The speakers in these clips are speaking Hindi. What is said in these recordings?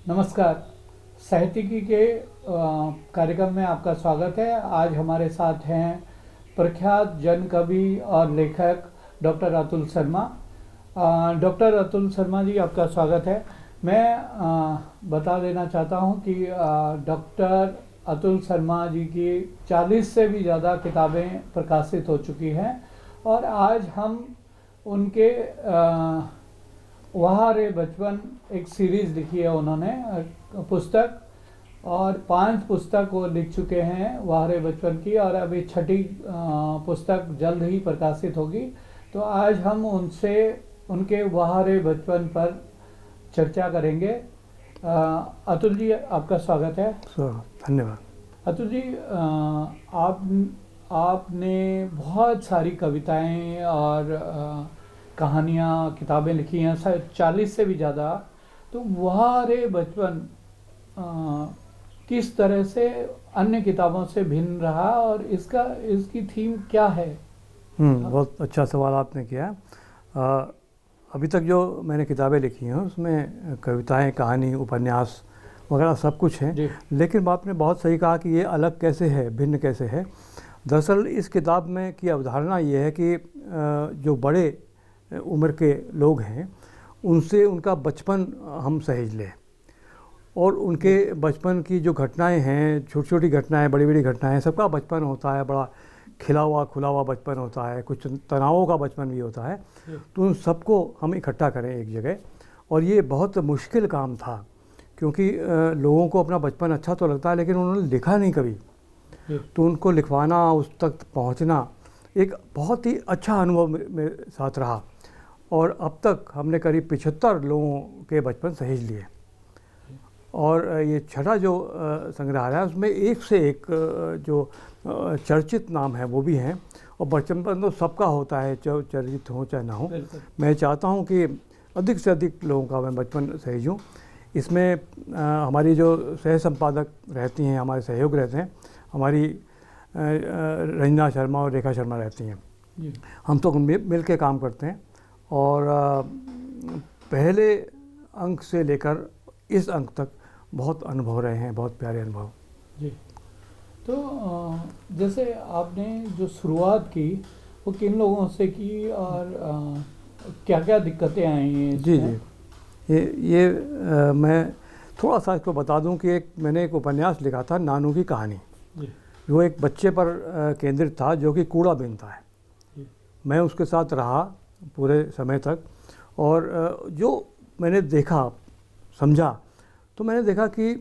नमस्कार। साहित्यिकी के कार्यक्रम में आपका स्वागत है। आज हमारे साथ हैं प्रख्यात जन कवि और लेखक डॉक्टर अतुल शर्मा। डॉक्टर अतुल शर्मा जी, आपका स्वागत है। मैं बता देना चाहता हूं कि डॉक्टर अतुल शर्मा जी की 40 से भी ज़्यादा किताबें प्रकाशित हो चुकी हैं और आज हम उनके वहाँ रे बचपन एक सीरीज़ लिखी है उन्होंने, पुस्तक, और 5 पुस्तक वो लिख चुके हैं वहाँ रे बचपन की, और अभी 6ठी पुस्तक जल्द ही प्रकाशित होगी। तो आज हम उनसे उनके वहाँ रे बचपन पर चर्चा करेंगे। अतुल जी, आपका स्वागत है। धन्यवाद। अतुल जी, आपने बहुत सारी कविताएं और कहानियाँ, किताबें लिखी हैं, 40 से भी ज़्यादा। तो वहाँ रे बचपन किस तरह से अन्य किताबों से भिन्न रहा और इसकी थीम क्या है? बहुत अच्छा सवाल आपने किया। अभी तक जो मैंने किताबें लिखी हैं उसमें कविताएं, कहानी, उपन्यास वगैरह सब कुछ हैं, लेकिन आपने बहुत सही कहा कि ये अलग कैसे है, भिन्न कैसे है। दरअसल इस किताब में की अवधारणा ये है कि जो बड़े उम्र के लोग हैं उनसे उनका बचपन हम सहेज लें, और उनके बचपन की जो घटनाएं हैं, छोटी छोटी घटनाएं, बड़ी बड़ी घटनाएं, सबका बचपन होता है, बड़ा खिला हुआ खुला हुआ बचपन होता है, कुछ तनावों का बचपन भी होता है। तो उन सबको हम इकट्ठा करें एक जगह, और ये बहुत मुश्किल काम था क्योंकि लोगों को अपना बचपन अच्छा तो लगता है लेकिन उन्होंने लिखा नहीं कभी। तो उनको लिखवाना, उस तक पहुंचना एक बहुत ही अच्छा अनुभव मेरे साथ रहा, और अब तक हमने करीब 75 लोगों के बचपन सहेज लिए। और ये 6ठा जो संग्रहालय है उसमें एक से एक जो चर्चित नाम है वो भी हैं, और बचपन तो सबका होता है, चाहे चर्चित हो चाहे ना हो। मैं चाहता हूँ कि अधिक से अधिक लोगों का मैं बचपन सहेजूँ। इसमें हमारी जो सह संपादक रहती हैं, हमारे सहयोग रहते हैं, हमारी रंजना शर्मा और रेखा शर्मा रहती हैं। हम तो मिल के काम करते हैं, और पहले अंक से लेकर इस अंक तक बहुत अनुभव रहे हैं, बहुत प्यारे अनुभव। जी। तो जैसे आपने जो शुरुआत की वो किन लोगों से की और क्या क्या दिक्कतें आई हैं? जी जी, ये मैं थोड़ा सा इसको बता दूं कि मैंने एक उपन्यास लिखा था, नानू की कहानी। वो एक बच्चे पर केंद्रित था जो कि कूड़ा बीनता है। मैं उसके साथ रहा पूरे समय तक, और जो मैंने देखा, समझा, तो मैंने देखा कि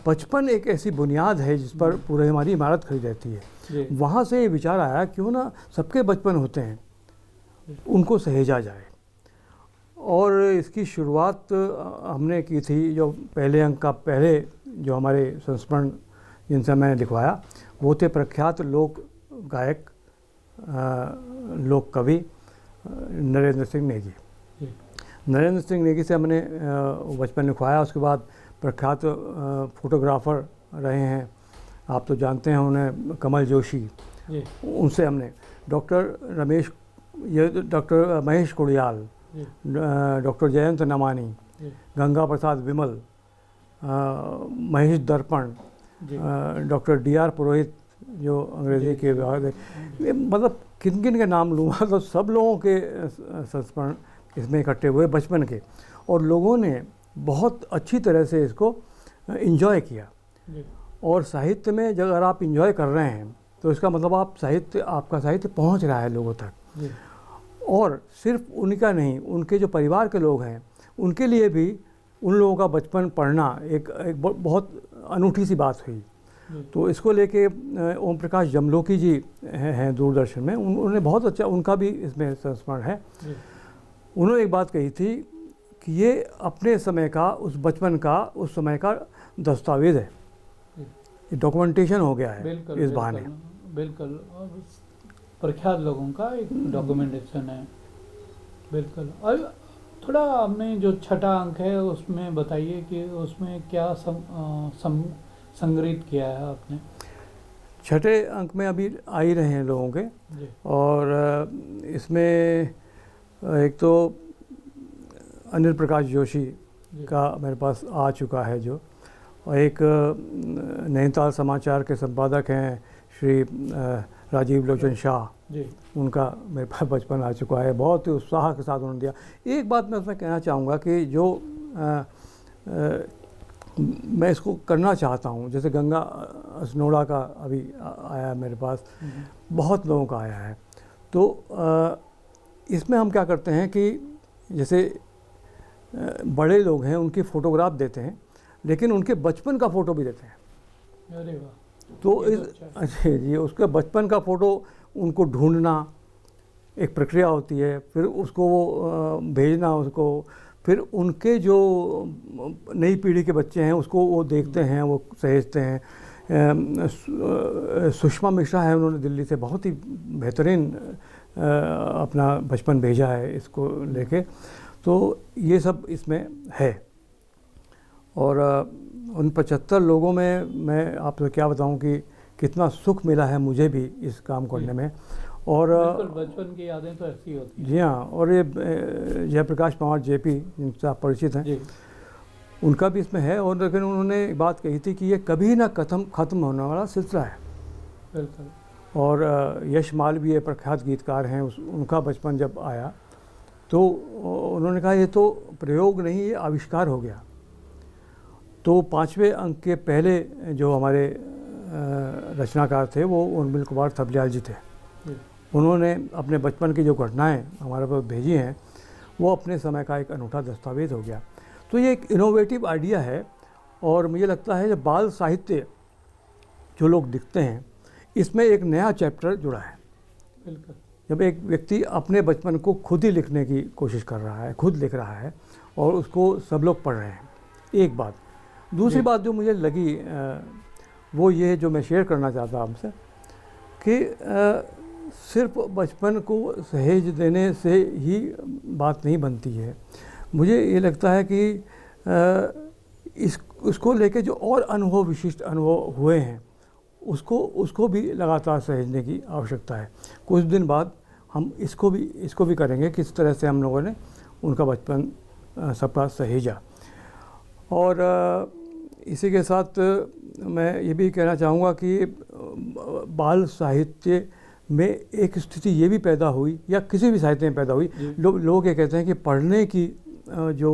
बचपन एक ऐसी बुनियाद है जिस पर पूरी हमारी इमारत खड़ी रहती है। वहाँ से ये विचार आया, क्यों ना सबके बचपन होते हैं, उनको सहेजा जाए। और इसकी शुरुआत हमने की थी, जो पहले अंक का पहले जो हमारे संस्मरण जिनसे मैंने लिखवाया वो थे प्रख्यात लोक गायक, लोक कवि नरेंद्र सिंह नेगी। नरेंद्र सिंह नेगी से हमने बचपन लिखवाया। उसके बाद प्रख्यात फोटोग्राफर रहे हैं, आप तो जानते हैं उन्हें, कमल जोशी, उनसे हमने डॉक्टर महेश कुड़ियाल, डॉक्टर जयंत नमानी, गंगा प्रसाद विमल, महेश दर्पण, डॉक्टर DR पुरोहित जो अंग्रेजी के विभाग, मतलब किन किन के नाम लूँगा तो सब लोगों के संस्मरण इसमें इकट्ठे हुए बचपन के, और लोगों ने बहुत अच्छी तरह से इसको एंजॉय किया। और साहित्य में जब अगर आप एंजॉय कर रहे हैं तो इसका मतलब आपका साहित्य पहुंच रहा है लोगों तक। और सिर्फ उनका नहीं, उनके जो परिवार के लोग हैं उनके लिए भी उन लोगों का बचपन पढ़ना एक बहुत अनूठी सी बात हुई। तो इसको लेके ओम प्रकाश जमलोकी जी हैं दूरदर्शन में, उन्होंने बहुत अच्छा, उनका भी इसमें संस्मरण है। उन्होंने एक बात कही थी कि ये अपने समय का, उस बचपन का, उस समय का दस्तावेज है, ये डॉक्यूमेंटेशन हो गया है इस बहाने। बिल्कुल, प्रख्यात लोगों का एक डॉक्यूमेंटेशन है। बिल्कुल। और थोड़ा आपने जो 6ठा अंक है उसमें बताइए कि उसमें क्या संग्रहित किया है आपने? 6ठे अंक में अभी आ ही रहे हैं लोगों के, और इसमें एक तो अनिल प्रकाश जोशी का मेरे पास आ चुका है जो, और एक नैनीताल समाचार के संपादक हैं श्री राजीव लोचन शाह जी, उनका मेरे पास बचपन आ चुका है। बहुत ही उत्साह के साथ उन्होंने दिया। एक बात मैं उसमें कहना चाहूँगा कि जो मैं इसको करना चाहता हूँ, जैसे गंगा असनोड़ा का अभी आया मेरे पास, बहुत लोगों का आया है, तो इसमें हम क्या करते हैं कि जैसे बड़े लोग हैं उनकी फ़ोटोग्राफ देते हैं, लेकिन उनके बचपन का फ़ोटो भी देते हैं। अरे वाह, तो ये इस तो अच्छा अच्छा जी, उसके बचपन का फ़ोटो उनको ढूंढना एक प्रक्रिया होती है, फिर उसको वो भेजना उसको, फिर उनके जो नई पीढ़ी के बच्चे हैं उसको वो देखते हैं, वो सहेजते हैं। सुषमा मिश्रा है, उन्होंने दिल्ली से बहुत ही बेहतरीन अपना बचपन भेजा है इसको लेके, तो ये सब इसमें है। और उन 75 लोगों में मैं आपसे क्या बताऊं कि कितना सुख मिला है मुझे भी इस काम करने में। और बिल्कुल, बचपन की यादें तो ऐसी होती हैं। जी हाँ, और ये जयप्रकाश पंवार जेपी जिनसे आप परिचित हैं जी, उनका भी इसमें है। और लेकिन उन्होंने एक बात कही थी कि ये कभी ना ख़त्म होने वाला सिलसिला है। बिल्कुल। और यश मालवीय प्रख्यात गीतकार हैं, उनका बचपन जब आया तो उन्होंने कहा ये तो प्रयोग नहीं, ये आविष्कार हो गया। तो 5वें अंक के पहले जो हमारे रचनाकार थे वो उर्मिल कुमार थपलियाल जी थे। उन्होंने अपने बचपन की जो घटनाएं हमारे पास भेजी हैं वो अपने समय का एक अनूठा दस्तावेज हो गया। तो ये एक इनोवेटिव आइडिया है, और मुझे लगता है कि बाल साहित्य जो लोग लिखते हैं इसमें एक नया चैप्टर जुड़ा है। बिल्कुल। जब एक व्यक्ति अपने बचपन को खुद ही लिखने की कोशिश कर रहा है, खुद लिख रहा है, और उसको सब लोग पढ़ रहे हैं, एक बात। दूसरी बात जो मुझे लगी वो ये जो मैं शेयर करना चाहता हूँ आपसे कि सिर्फ बचपन को सहेज देने से ही बात नहीं बनती है। मुझे ये लगता है कि इसको लेके जो और अनुभव, विशिष्ट अनुभव हुए हैं उसको भी लगातार सहेजने की आवश्यकता है। कुछ दिन बाद हम इसको भी करेंगे, किस तरह से हम लोगों ने उनका बचपन सबका सहेजा। और इसी के साथ मैं ये भी कहना चाहूँगा कि बाल साहित्य में एक स्थिति ये भी पैदा हुई, या किसी भी साहित्य में पैदा हुई, लोग ये कहते हैं कि पढ़ने की जो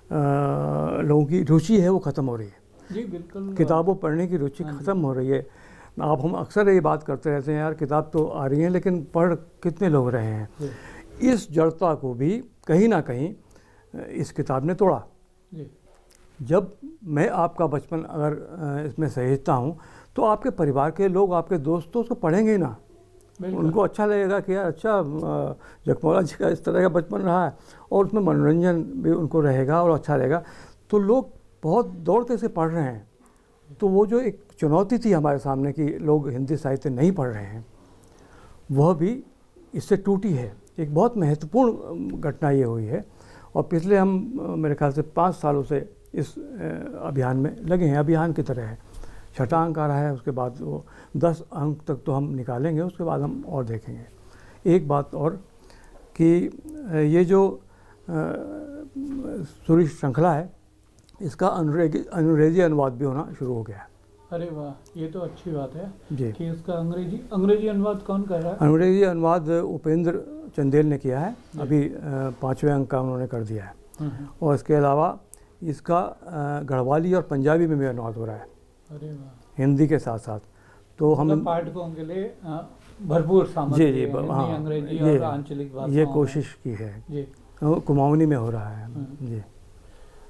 लोगों की रुचि है वो ख़त्म हो रही है। जी बिल्कुल, किताबों पढ़ने की रुचि ख़त्म हो रही है। हम अक्सर ये बात करते रहते हैं, यार किताब तो आ रही है लेकिन पढ़ कितने लोग रहे हैं। इस जड़ता को भी कहीं ना कहीं इस किताब ने तोड़ा। जब मैं आपका बचपन अगर इसमें सहेजता हूँ तो आपके परिवार के लोग, आपके दोस्त तो उसको पढ़ेंगे ही ना। उनको अच्छा लगेगा कि यार अच्छा जखमौला जी का इस तरह का बचपन रहा है, और उसमें मनोरंजन भी उनको रहेगा और अच्छा रहेगा। तो लोग बहुत दौड़ते से पढ़ रहे हैं। तो वो जो एक चुनौती थी हमारे सामने कि लोग हिंदी साहित्य नहीं पढ़ रहे हैं, वह भी इससे टूटी है। एक बहुत महत्वपूर्ण घटना ये हुई है। और पिछले हम मेरे ख्याल से 5 सालों से इस अभियान में लगे हैं। अभियान की तरह है। 6ठा अंक आ रहा है, उसके बाद वो 10 अंक तक तो हम निकालेंगे, उसके बाद हम और देखेंगे। एक बात और कि ये जो सूरी श्रृंखला है इसका अंग्रेजी अनुवाद भी होना शुरू हो गया है। अरे वाह, ये तो अच्छी बात है जी कि इसका अंग्रेजी अनुवाद कौन कर रहा है? अंग्रेजी अनुवाद उपेंद्र चंदेल ने किया है। अभी 5वें अंक का उन्होंने कर दिया है। और इसके अलावा इसका गढ़वाली और पंजाबी में भी अनुवाद हो रहा है। अरे वाह, हिंदी के साथ साथ। तो हम पाठकों के लिए भरपूर सामग्री जी है, हिंदी, हाँ, अंग्रेजी और आंचलिक भाषाओं ये कोशिश की है जी। कुमाऊनी में हो रहा है जी।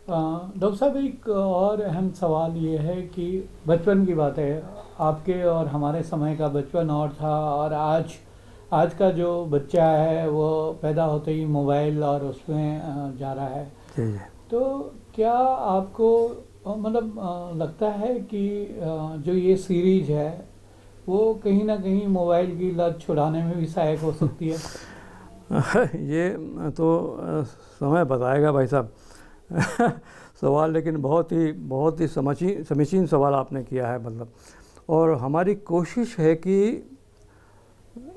डॉक्टर साहब, एक और अहम सवाल ये है कि बचपन की बात है, आपके और हमारे समय का बचपन और था, और आज का जो बच्चा है वो पैदा होते ही मोबाइल और उसमें जा रहा है। जी जी। तो क्या आपको मतलब लगता है कि जो ये सीरीज है वो कहीं ना कहीं मोबाइल की लत छुड़ाने में भी सहायक हो सकती है? ये तो समय बताएगा भाई साहब। सवाल लेकिन बहुत ही समीचीन सवाल आपने किया है मतलब। और हमारी कोशिश है कि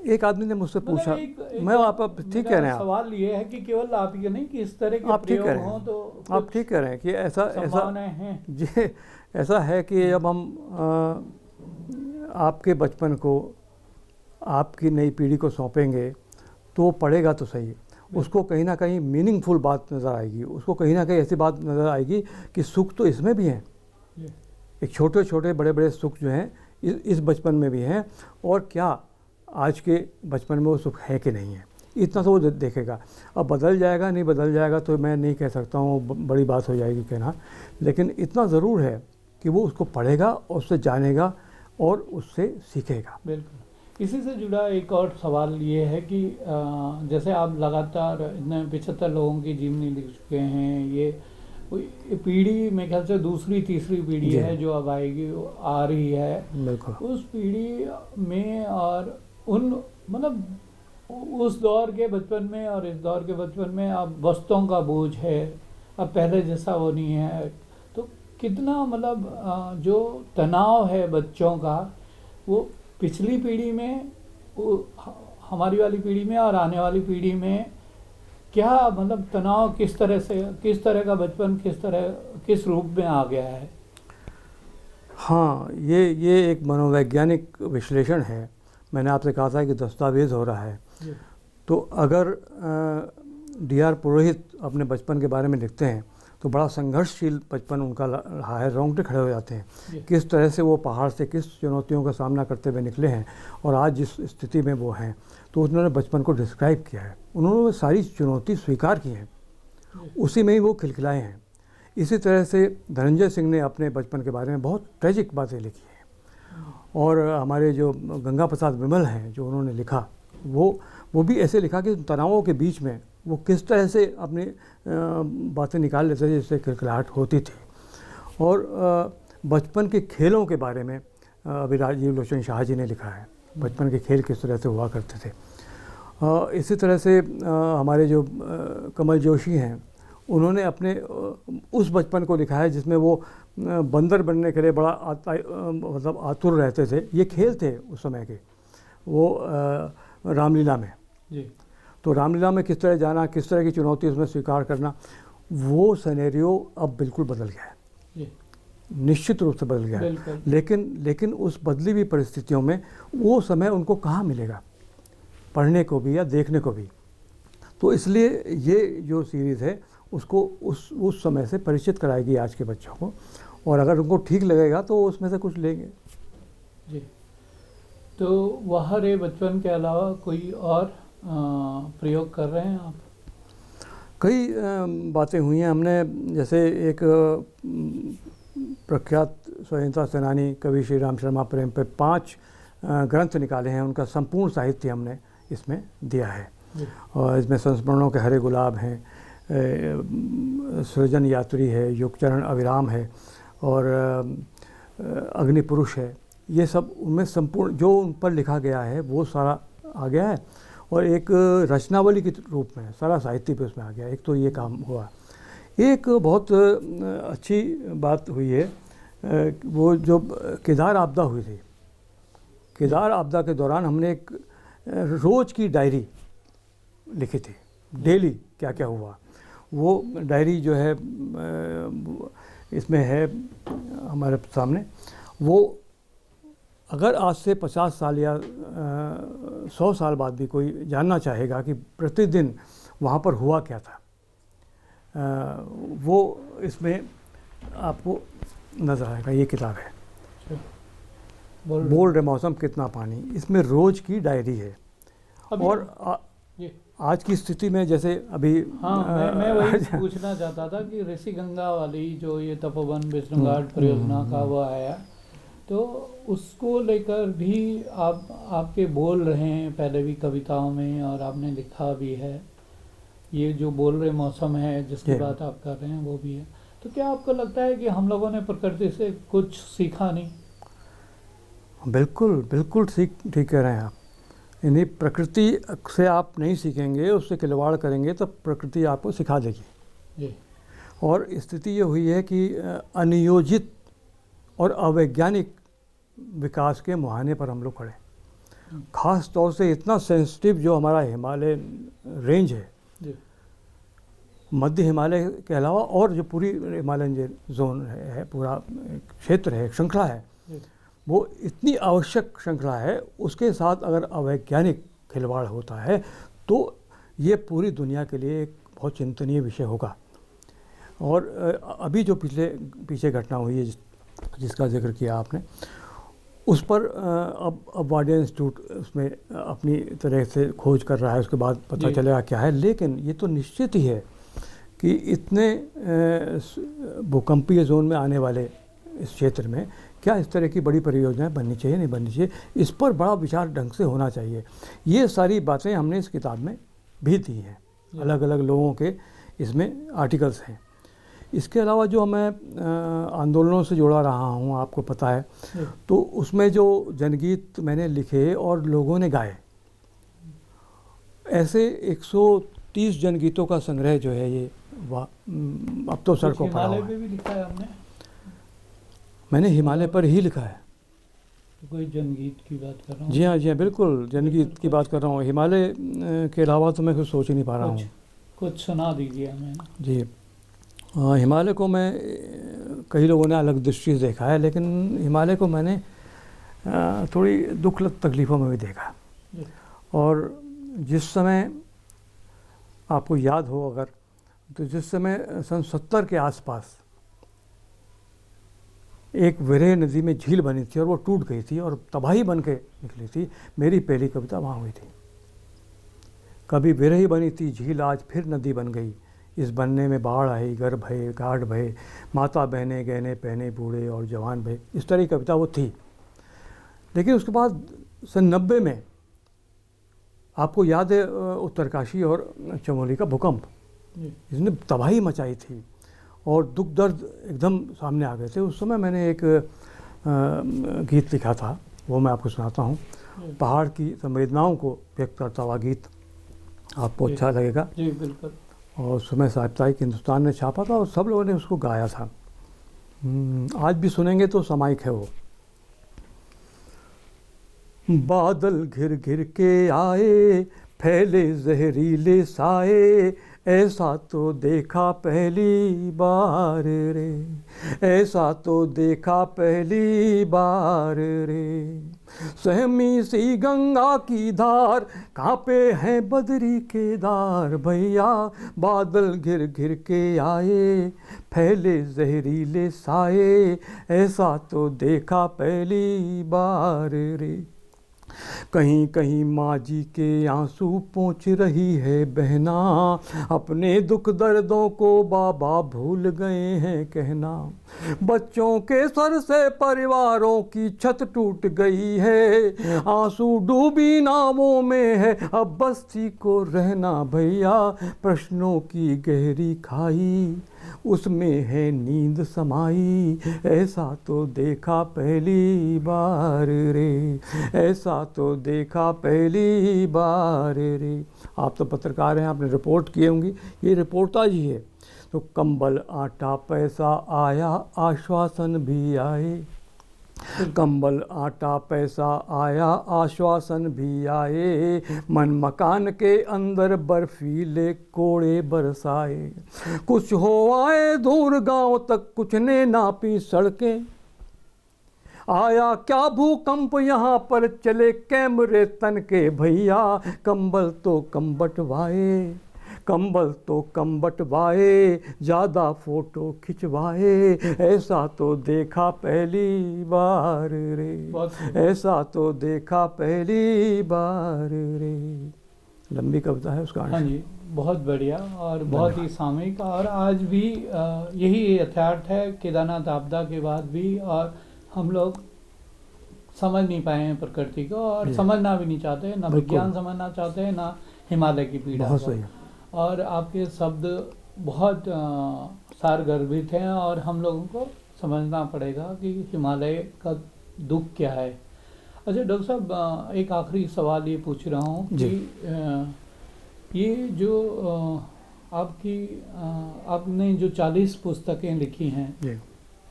एक आदमी ने मुझसे पूछा, मैं आप ठीक कह रहे हैं, सवाल ये है कि केवल आप ये नहीं कि इस तरह के आप ठीक कह रहे हो हैं, तो आप ठीक कह रहे हैं कि ऐसा है जी, ऐसा है कि जब हम आपके बचपन को आपकी नई पीढ़ी को सौंपेंगे तो वो पढ़ेगा तो सही, उसको कहीं ना कहीं मीनिंगफुल बात नज़र आएगी, उसको कहीं ना कहीं ऐसी बात नज़र आएगी कि सुख तो इसमें भी हैं, एक छोटे छोटे बड़े बड़े सुख जो हैं इस बचपन में भी हैं, और क्या आज के बचपन में वो सुख है कि नहीं है, इतना तो वो देखेगा। अब बदल जाएगा नहीं बदल जाएगा तो मैं नहीं कह सकता हूँ, बड़ी बात हो जाएगी कहना, लेकिन इतना ज़रूर है कि वो उसको पढ़ेगा और उससे जानेगा और उससे सीखेगा। बिल्कुल। इसी से जुड़ा एक और सवाल ये है कि जैसे आप लगातार इतने 75 लोगों की जीवनी लिख चुके हैं, ये पीढ़ी मेरे ख्याल से दूसरी तीसरी पीढ़ी है जो अब आएगी, आ रही है। बिल्कुल। उस पीढ़ी में और उन मतलब उस दौर के बचपन में और इस दौर के बचपन में अब वस्तुओं का बोझ है, अब पहले जैसा वो नहीं है, तो कितना मतलब जो तनाव है बच्चों का वो पिछली पीढ़ी में, हमारी वाली पीढ़ी में और आने वाली पीढ़ी में क्या मतलब तनाव किस तरह का बचपन किस रूप में आ गया है? हाँ, ये एक मनोवैज्ञानिक विश्लेषण है। मैंने आपसे कहा था कि दस्तावेज़ हो रहा है, तो अगर D.R. पुरोहित अपने बचपन के बारे में लिखते हैं तो बड़ा संघर्षशील बचपन उनका रहा है, रोंगटे खड़े हो जाते हैं किस तरह से वो पहाड़ से किस चुनौतियों का सामना करते हुए निकले हैं और आज जिस स्थिति में वो हैं, तो उन्होंने बचपन को डिस्क्राइब किया है। उन्होंने सारी चुनौती स्वीकार की है, उसी में ही वो खिलखिलाए हैं। इसी तरह से धनंजय सिंह ने अपने बचपन के बारे में बहुत ट्रेजिक बातें लिखी हैं, और हमारे जो गंगा प्रसाद विमल हैं जो उन्होंने लिखा, वो भी ऐसे लिखा कि तनावों के बीच में वो किस तरह से अपनी बातें निकाल लेते थे जिससे खिलखिलाहट होती थी। और बचपन के खेलों के बारे में अभी राजीव लोचन शाह जी ने लिखा है, बचपन के खेल किस तरह से हुआ करते थे। इसी तरह से हमारे जो कमल जोशी हैं, उन्होंने अपने उस बचपन को लिखा है जिसमें वो बंदर बनने के लिए बड़ा मतलब आतुर रहते थे। ये खेल थे उस समय के, वो रामलीला में जी। तो रामलीला में किस तरह जाना, किस तरह की चुनौती उसमें स्वीकार करना, वो सिनेरियो अब बिल्कुल बदल गया है, निश्चित रूप से बदल गया है। लेकिन उस बदली हुई परिस्थितियों में वो समय उनको कहाँ मिलेगा पढ़ने को भी या देखने को भी। तो इसलिए ये जो सीरीज़ है उसको उस समय से परिचित कराएगी आज के बच्चों को, और अगर उनको ठीक लगेगा तो उसमें से कुछ लेंगे जी। तो वह रे बचपन के अलावा कोई और प्रयोग कर रहे हैं आप? कई बातें हुई हैं हमने, जैसे एक प्रख्यात स्वतंत्रता सेनानी कवि श्री राम शर्मा प्रेम पे 5 ग्रंथ निकाले हैं, उनका संपूर्ण साहित्य हमने इसमें दिया है। और इसमें संस्मरणों के हरे गुलाब हैं, सृजन यात्री है, युगचरण अविराम है, और अग्नि पुरुष है। ये सब उनमें संपूर्ण जो उन पर लिखा गया है वो सारा आ गया है, और एक रचनावली के रूप में सारा साहित्य पे उसमें आ गया। एक तो ये काम हुआ। एक बहुत अच्छी बात हुई है, वो जो केदार आपदा हुई थी, केदार आपदा के दौरान हमने एक रोज़ की डायरी लिखी थी, डेली क्या क्या हुआ। वो डायरी जो है इसमें है हमारे सामने। वो अगर आज से 50 साल या 100 साल बाद भी कोई जानना चाहेगा कि प्रतिदिन वहाँ पर हुआ क्या था, वो इसमें आपको नज़र आएगा। ये किताब है बोल रहे मौसम कितना पानी, इसमें रोज़ की डायरी है। और आज की स्थिति में जैसे अभी मैं वही पूछना चाहता था कि ऋषि गंगा वाली जो ये तपोवन विष्णु घाट परियोजना का वो आया, तो उसको लेकर भी आपके बोल रहे हैं पहले भी कविताओं में, और आपने लिखा भी है। ये जो बोल रहे मौसम है जिसकी बात आप कर रहे हैं वो भी है। तो क्या आपको लगता है कि हम लोगों ने प्रकृति से कुछ सीखा नहीं? बिल्कुल बिल्कुल ठीक कह रहे हैं आप। यानी प्रकृति से आप नहीं सीखेंगे, उससे खिलवाड़ करेंगे तो प्रकृति आपको सिखा देगी जी। और स्थिति ये हुई है कि अनियोजित और अवैज्ञानिक विकास के मुहाने पर हम लोग खड़े। ख़ास तौर से इतना सेंसिटिव जो हमारा हिमालय रेंज है, मध्य हिमालय के अलावा और जो पूरी हिमालयन जोन है, पूरा क्षेत्र है, श्रृंखला है, वो इतनी आवश्यक श्रृंखला है। उसके साथ अगर अवैज्ञानिक खिलवाड़ होता है तो ये पूरी दुनिया के लिए एक बहुत चिंतनीय विषय होगा। और अभी जो पीछे घटना हुई है जिसका जिक्र किया आपने, उस पर अब वाडिया इंस्टीट्यूट उसमें अपनी तरह से खोज कर रहा है, उसके बाद पता चलेगा क्या है। लेकिन ये तो निश्चित ही है कि इतने भूकंपीय जोन में आने वाले इस क्षेत्र में क्या इस तरह की बड़ी परियोजनाएं बननी चाहिए, नहीं बननी चाहिए, इस पर बड़ा विचार ढंग से होना चाहिए। ये सारी बातें हमने इस किताब में भी दी हैं, अलग अलग लोगों के इसमें आर्टिकल्स हैं। इसके अलावा जो मैं आंदोलनों से जुड़ा रहा हूँ, आपको पता है, तो उसमें जो जनगीत मैंने लिखे और लोगों ने गाए, ऐसे 130 जनगीतों का संग्रह जो है ये अब तो सड़कों पर हिमालय पे भी लिखा है आपने? मैंने हिमालय पर ही लिखा है। तो कोई जनगीत की बात कर रहा हूँ? जी हाँ, बिल्कुल जनगीत की बात कर रहा हूँ। हिमालय के अलावा तो मैं कुछ सोच ही नहीं पा रहा हूँ। कुछ सुना दीजिए हमें। जी, हिमालय को मैं, कई लोगों ने अलग दृष्टि से देखा है, लेकिन हिमालय को मैंने थोड़ी दुख तकलीफ़ों में भी देखा। और जिस समय आपको याद हो अगर, तो जिस समय सन 70 के आसपास एक विरह नदी में झील बनी थी और वो टूट गई थी और तबाही बन के निकली थी, मेरी पहली कविता वहाँ हुई थी। कभी विरह बनी थी झील, आज फिर नदी बन गई, इस बनने में बाढ़ आई, घर भये, घाट भये, माता बहने गहने पहने, बूढ़े और जवान भये। इस तरह की कविता वो थी। लेकिन उसके बाद सन 90 में आपको याद है उत्तरकाशी और चमोली का भूकंप, इसने तबाही मचाई थी और दुख दर्द एकदम सामने आ गए थे। उस समय मैंने एक गीत लिखा था, वो मैं आपको सुनाता हूँ। पहाड़ की संवेदनाओं को व्यक्त करता हुआ गीत, आपको अच्छा लगेगा। जी बिल्कुल। और उस समय साप्ताहिक हिंदुस्तान ने छापा था और सब लोगों ने उसको गाया था। आज भी सुनेंगे तो सामायिक है वो। बादल घिर घिर के आए, फैले जहरीले साए, ऐसा तो देखा पहली बार रे, ऐसा तो देखा पहली बार रे। सहमी सी गंगा की धार, कांपे हैं बदरी केदार, भैया बादल घिर घिर के आए, फैले जहरीले साए, ऐसा तो देखा पहली बार रे। कहीं कहीं माँ जी के आंसू पोंछ रही है बहना, अपने दुख दर्दों को बाबा भूल गए हैं कहना। बच्चों के सर से परिवारों की छत टूट गई है, आंसू डूबी नावों में है अब बस्ती को रहना, भैया प्रश्नों की गहरी खाई, उसमें है नींद समाई, ऐसा तो देखा पहली बार रे, ऐसा तो देखा पहली बार रे। आप तो पत्रकार हैं, आपने रिपोर्ट किए होंगी, ये रिपोर्टाज ही है। तो कंबल आटा पैसा आया, आश्वासन भी आए, कंबल आटा पैसा आया, आश्वासन भी आए, मन मकान के अंदर बर्फीले कोड़े बरसाए, कुछ हो आए दूर गांव तक, कुछ ने नापी सड़कें, आया क्या भूकंप यहाँ पर, चले कैमरे तन के, भैया कंबल तो कम बटवाए, कंबल तो कम बटवाए, ज़्यादा फोटो खिंचवाए, ऐसा तो देखा पहली बार रे, ऐसा तो देखा पहली बार रे। लंबी कविता है उसका। हाँ जी, बहुत बढ़िया और बहुत ही सामयिक। और आज भी यही यथार्थ है, केदारनाथ आपदा के बाद भी, और हम लोग समझ नहीं पाए हैं प्रकृति को, और समझना भी नहीं चाहते, ना विज्ञान समझना चाहते हैं, ना हिमालय की पीड़ा। बहुत सही। और आपके शब्द बहुत सारगर्भित हैं, और हम लोगों को समझना पड़ेगा कि हिमालय का दुख क्या है। अच्छा डॉक्टर साहब, एक आखिरी सवाल ये पूछ रहा हूँ कि ये जो आपने जो 40 पुस्तकें लिखी हैं,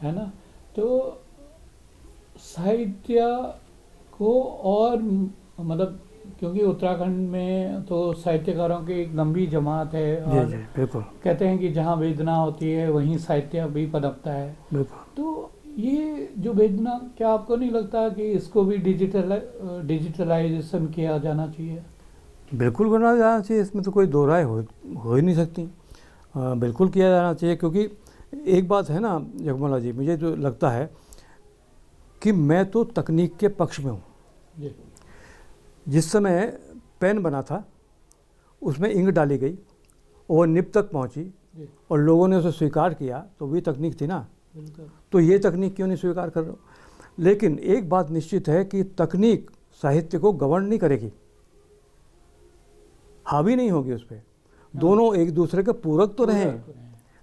है ना, तो साहित्य को और मतलब क्योंकि उत्तराखंड में तो साहित्यकारों की एक लंबी जमात है जी और जी बिल्कुल कहते हैं कि जहाँ वेदना होती है वहीं साहित्य भी पनपता है। बिल्कुल। तो ये जो वेदना, क्या आपको नहीं लगता कि इसको भी डिजिटलाइजेशन किया जाना चाहिए? बिल्कुल करना जाना चाहिए, इसमें तो कोई दो राय हो ही नहीं सकती। बिल्कुल किया जाना चाहिए, क्योंकि एक बात है ना जगमोहन जी, मुझे जो लगता है कि मैं तो तकनीक के पक्ष में हूँ। जी। जिस समय पेन बना था उसमें इंक डाली गई और निब तक पहुँची जी। और लोगों ने उसे स्वीकार किया, तो भी तकनीक थी ना। बिल्कुल। तो ये तकनीक क्यों नहीं स्वीकार कर रहे हो? लेकिन एक बात निश्चित है कि तकनीक साहित्य को गवर्न नहीं करेगी, हावी नहीं होगी उस पर। दोनों एक दूसरे के पूरक तो रहें,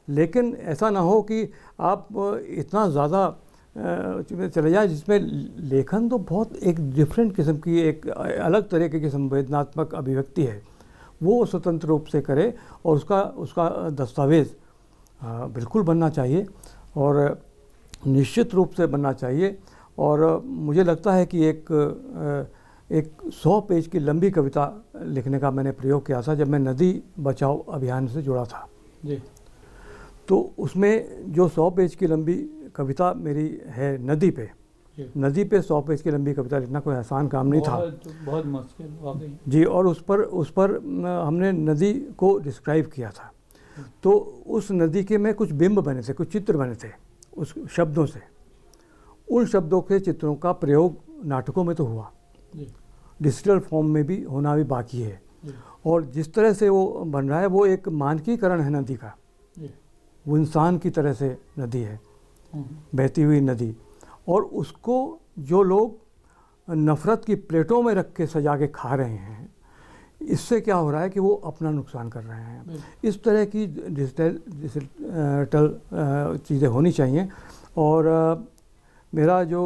लेकिन ऐसा ना हो कि आप इतना ज़्यादा चले जाए जिसमें लेखन तो बहुत एक डिफरेंट किस्म की, एक अलग तरीके की संवेदनात्मक अभिव्यक्ति है, वो स्वतंत्र रूप से करे और उसका दस्तावेज़ बिल्कुल बनना चाहिए और निश्चित रूप से बनना चाहिए। और मुझे लगता है कि एक 100 पेज की लंबी कविता लिखने का मैंने प्रयोग किया था जब मैं नदी बचाओ अभियान से जुड़ा था जी। तो उसमें जो 100 पेज की लंबी कविता मेरी है नदी पे, नदी पे 100 पेज की लंबी कविता लिखना कोई आसान काम नहीं था। बहुत मुश्किल वाकई जी। और उस पर हमने नदी को डिस्क्राइब किया था। तो उस नदी के में कुछ बिंब बने थे, कुछ चित्र बने थे उस शब्दों से। उन शब्दों के चित्रों का प्रयोग नाटकों में तो हुआ, डिजिटल फॉर्म में भी होना भी बाकी है। और जिस तरह से वो बन रहा है वो एक मानकीकरण है नदी का, वो इंसान की तरह से नदी है, बहती हुई नदी। और उसको जो लोग नफ़रत की प्लेटों में रख के सजा के खा रहे हैं, इससे क्या हो रहा है कि वो अपना नुकसान कर रहे हैं। इस तरह की डिजिटल चीज़ें होनी चाहिए। और मेरा जो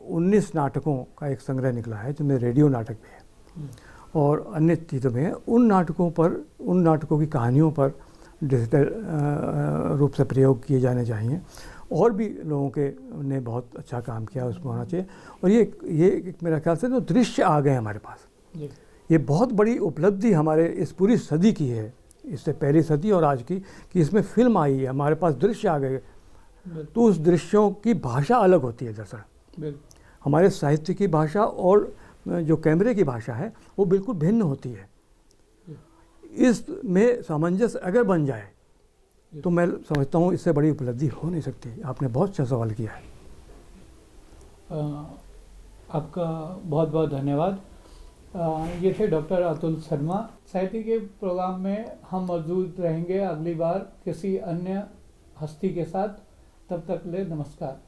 19 नाटकों का एक संग्रह निकला है, जिनमें रेडियो नाटक भी है और अन्य चीज़ों में है, उन नाटकों की कहानियों पर डिजिटल रूप से प्रयोग किए जाने चाहिए। और भी लोगों के ने बहुत अच्छा काम किया, उसमें होना चाहिए। और ये मेरा ख्याल से तो दृश्य आ गए हमारे पास, ये बहुत बड़ी उपलब्धि हमारे इस पूरी सदी की है, इससे पहली सदी और आज की, कि इसमें फिल्म आई है, हमारे पास दृश्य आ गए। तो उस दृश्यों की भाषा अलग होती है दरअसल। हमारे साहित्य की भाषा और जो कैमरे की भाषा है वो बिल्कुल भिन्न होती है। इसमें सामंजस्य अगर बन जाए तो मैं समझता हूँ इससे बड़ी उपलब्धि हो नहीं सकती। आपने बहुत अच्छा सवाल किया है। आपका बहुत बहुत धन्यवाद। ये थे डॉक्टर अतुल शर्मा। साहित्य के प्रोग्राम में हम मौजूद रहेंगे अगली बार किसी अन्य हस्ती के साथ। तब तक ले नमस्कार।